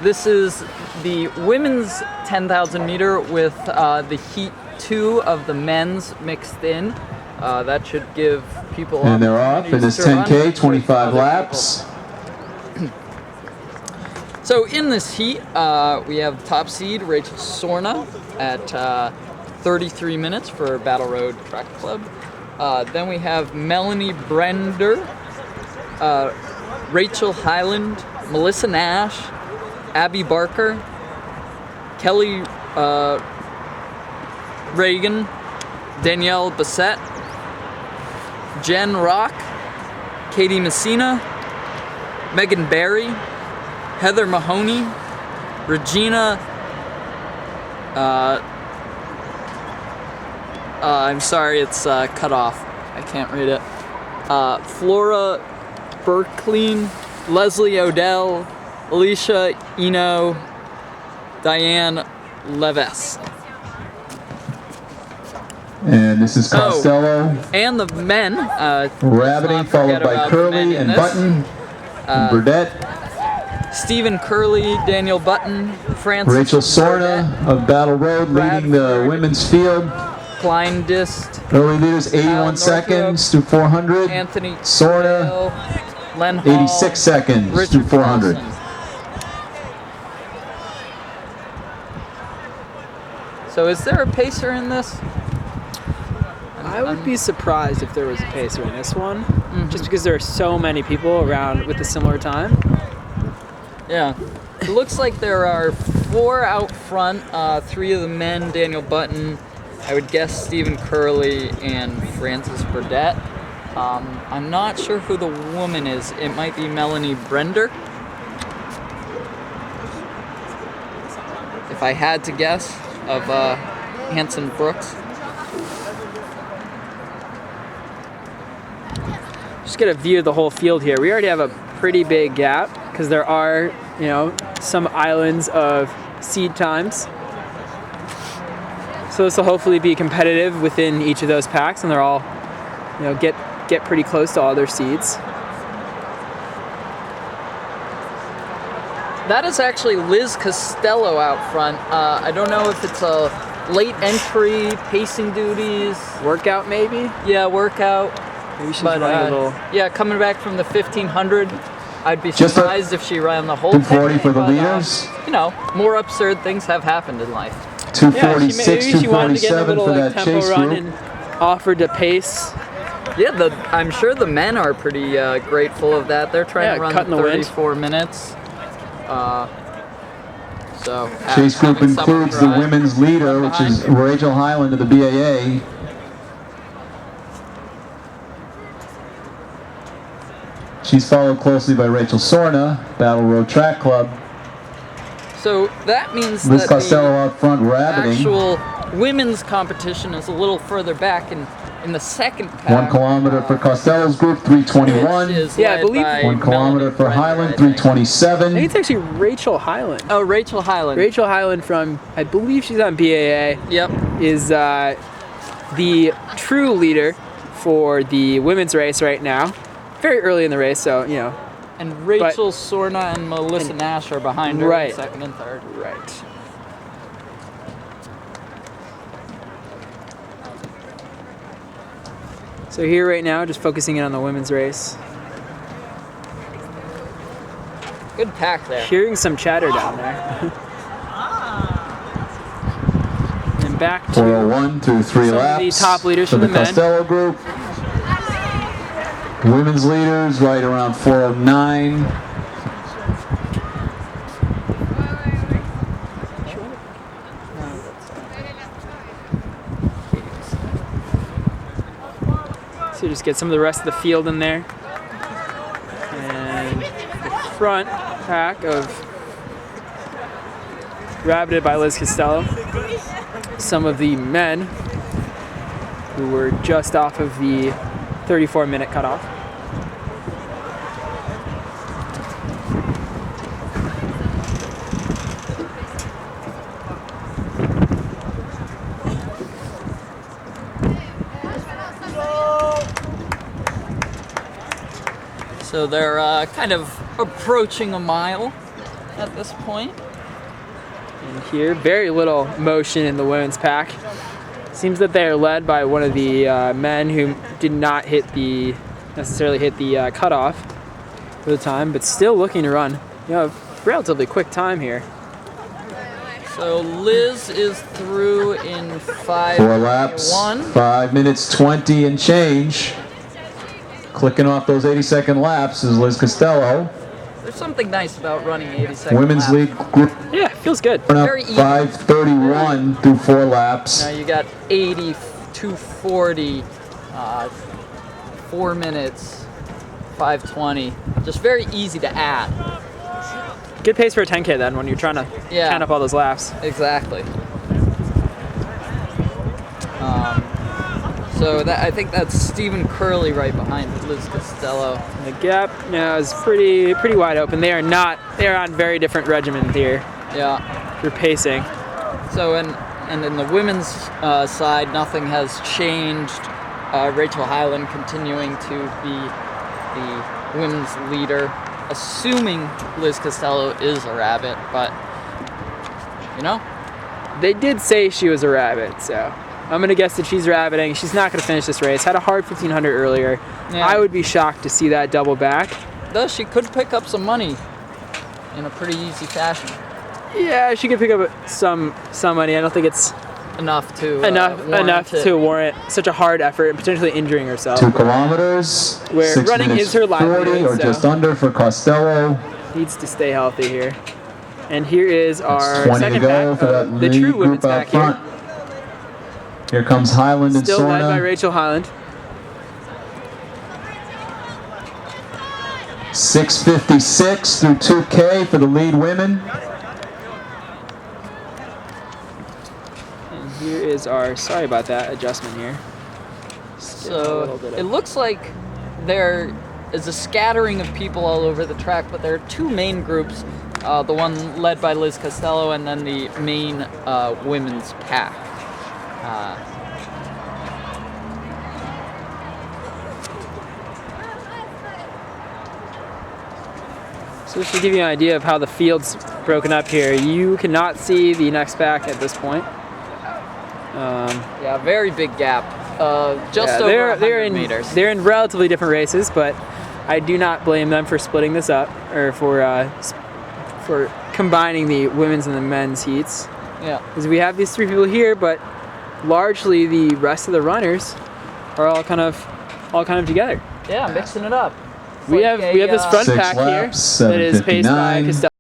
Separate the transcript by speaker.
Speaker 1: This is the women's 10,000 meter with the heat 2 of the men's mixed in. That should give people.
Speaker 2: And they're off in this 10K, 25 laps.
Speaker 1: So in this heat, we have top seed Rachel Sorna at 33 minutes for Battle Road Track Club. Then we have Melanie Brender, Rachel Highland, Melissa Nash, Abby Barker, Kelly Reagan, Danielle Bassett, Jen Rock, Katie Messina, Megan Barry, Heather Mahoney, Regina, I'm sorry, it's cut off. I can't read it. Flora Berkleen, Leslie Odell, Alicia Eno, Diane Leves.
Speaker 2: And this is Costello.
Speaker 1: And the men.
Speaker 2: Rabbiting, followed by Curley and Button, and Burdette.
Speaker 1: Stephen Curley, Daniel Button, Francis
Speaker 2: Rachel Sorna of Battle Road leading the women's field.
Speaker 1: Klein Dist.
Speaker 2: Early leaders 81 seconds to 400.
Speaker 1: Anthony
Speaker 2: Sorna,
Speaker 1: Len Hall,
Speaker 2: 86 seconds
Speaker 1: Richard
Speaker 2: to 400.
Speaker 1: Carlson. So is there a pacer in this?
Speaker 3: I would be surprised if there was a pacer in this one, just because there are so many people around with a similar time.
Speaker 1: Yeah. It looks like there are 4 out front, 3 of the men, Daniel Button, I would guess Stephen Curley, and Francis Burdette. I'm not sure who the woman is. It might be Melanie Brender. If I had to guess, of Hanson Brooks.
Speaker 3: Just get a view of the whole field here. We already have a pretty big gap because there are, you know, some islands of seed times. So this will hopefully be competitive within each of those packs, and they're all, you know, get pretty close to all their seeds.
Speaker 1: That is actually Liz Costello out front. I don't know if it's a late entry, pacing duties.
Speaker 3: Workout maybe?
Speaker 1: Yeah, workout.
Speaker 3: Maybe she's running a little.
Speaker 1: Yeah, coming back from the 1500. I'd be surprised if she ran the whole
Speaker 2: 240 for the
Speaker 1: but,
Speaker 2: leaders.
Speaker 1: You know, more absurd things have happened in life.
Speaker 2: 246,
Speaker 3: maybe she wanted to get a
Speaker 2: 247
Speaker 3: little
Speaker 2: for
Speaker 3: like,
Speaker 2: that
Speaker 3: tempo
Speaker 2: chase
Speaker 3: run
Speaker 2: group.
Speaker 3: and offered to pace.
Speaker 1: Yeah, I'm sure the men are pretty grateful of that. They're trying to run
Speaker 3: cutting the
Speaker 1: 34 minutes. So
Speaker 2: Chase group
Speaker 1: having someone
Speaker 2: includes the
Speaker 1: drive
Speaker 2: women's leader, which is
Speaker 1: behind.
Speaker 2: Rachel Highland of the BAA. She's followed closely by Rachel Sorna, Battle Road Track Club.
Speaker 1: So that means
Speaker 2: Liz
Speaker 1: that
Speaker 2: Costello
Speaker 1: the
Speaker 2: out front rabbiting.
Speaker 1: actual women's competition is a little further back in the second pack.
Speaker 2: 1 kilometer for Costello's group,
Speaker 1: which
Speaker 2: 321.
Speaker 1: is
Speaker 3: Yeah, I
Speaker 1: led
Speaker 3: believe-
Speaker 1: by
Speaker 2: 1 kilometer
Speaker 1: Melanie
Speaker 2: for
Speaker 1: Brender,
Speaker 2: Highland,
Speaker 1: I think.
Speaker 3: I think
Speaker 2: 327.
Speaker 3: it's actually Rachel Highland.
Speaker 1: Oh, Rachel Highland.
Speaker 3: Rachel Highland from, I believe she's on BAA,
Speaker 1: Yep.
Speaker 3: is the true leader for the women's race right now. Very early in the race, so, you know.
Speaker 1: And Rachel Sorna and Melissa Nash are behind her in second and third.
Speaker 3: Right. So here right now, just focusing in on the women's race.
Speaker 1: Good pack there.
Speaker 3: Hearing some chatter down there. And back to
Speaker 2: 401 through 3
Speaker 3: some of
Speaker 2: laps.
Speaker 3: the top leaders
Speaker 2: for
Speaker 3: from the men.
Speaker 2: Costello group. Women's leaders right around 409.
Speaker 3: So just get some of the rest of the field in there. And the front pack of rabbited by Liz Costello. Some of the men who were just off of the 34-minute cutoff.
Speaker 1: So they're kind of approaching a mile. at this point.
Speaker 3: And here, very little motion in the women's pack. Seems that they are led by one of the men who did not necessarily hit the cutoff for the time, but still looking to run. You know, a relatively quick time here.
Speaker 2: So Liz is through in 5
Speaker 4: 4 laps, 5 minutes 20 and change. Clicking off those 80-second laps is Liz Costello.
Speaker 1: There's something nice about running 80-second
Speaker 4: Women's
Speaker 1: laps.
Speaker 4: lead group.
Speaker 3: Yeah, feels good.
Speaker 1: Very easy.
Speaker 4: 5:31 through 4 laps.
Speaker 1: Now you got 80, 240, 4 minutes, 5:20. Just very easy to add.
Speaker 3: Good pace for a 10K then when you're trying to count up all those laps.
Speaker 1: Exactly. So I think that's Stephen Curley right behind Liz Costello.
Speaker 3: And the gap now is pretty wide open. They are on very different regimens here.
Speaker 1: Yeah.
Speaker 3: For pacing.
Speaker 1: So and in the women's side, nothing has changed. Rachel Hyland continuing to be the women's leader, assuming Liz Costello is a rabbit, but you know,
Speaker 3: they did say she was a rabbit, so I'm gonna guess that she's rabbiting. She's not gonna finish this race. Had a hard 1500 earlier.
Speaker 1: Yeah.
Speaker 3: I would be shocked to see that double back.
Speaker 1: Though she could pick up some money in a pretty easy fashion.
Speaker 3: Yeah, she could pick up some money. I don't think it's
Speaker 1: Enough to
Speaker 3: enough to warrant such a hard effort and potentially injuring herself.
Speaker 4: 2 kilometers.
Speaker 3: Where
Speaker 4: 6
Speaker 3: running
Speaker 4: minutes
Speaker 3: is her livelihood,
Speaker 4: 40 or
Speaker 3: so
Speaker 4: just under for Costello.
Speaker 3: needs to stay healthy here. And here is our
Speaker 4: 20 to
Speaker 3: second
Speaker 4: go
Speaker 3: pack,
Speaker 4: for that
Speaker 3: the
Speaker 4: lead
Speaker 3: true
Speaker 4: group
Speaker 3: women's
Speaker 4: out
Speaker 3: pack here.
Speaker 4: front. Here comes Hyland and
Speaker 3: Still led by
Speaker 4: Sorna.
Speaker 3: Rachel Hyland.
Speaker 4: 6:56 through 2K for the lead women.
Speaker 3: And here is our, sorry about that adjustment here.
Speaker 1: So it looks like there is a scattering of people all over the track, but there are 2 main groups. The one led by Liz Costello and then the main women's pack.
Speaker 3: So this should give you an idea of how the field's broken up here. You cannot see the next pack at this point.
Speaker 1: Yeah, very big gap. Just over 100 meters.
Speaker 3: They're in relatively different races, but I do not blame them for splitting this up, or for combining the women's and the men's heats.
Speaker 1: Yeah.
Speaker 3: Because we have these 3 people here, but largely the rest of the runners are all kind of together.
Speaker 1: Yeah, mixing it up.
Speaker 3: We have this front
Speaker 4: 6
Speaker 3: pack here
Speaker 4: laps,
Speaker 3: that is paced by
Speaker 4: 7:59.
Speaker 3: Costello.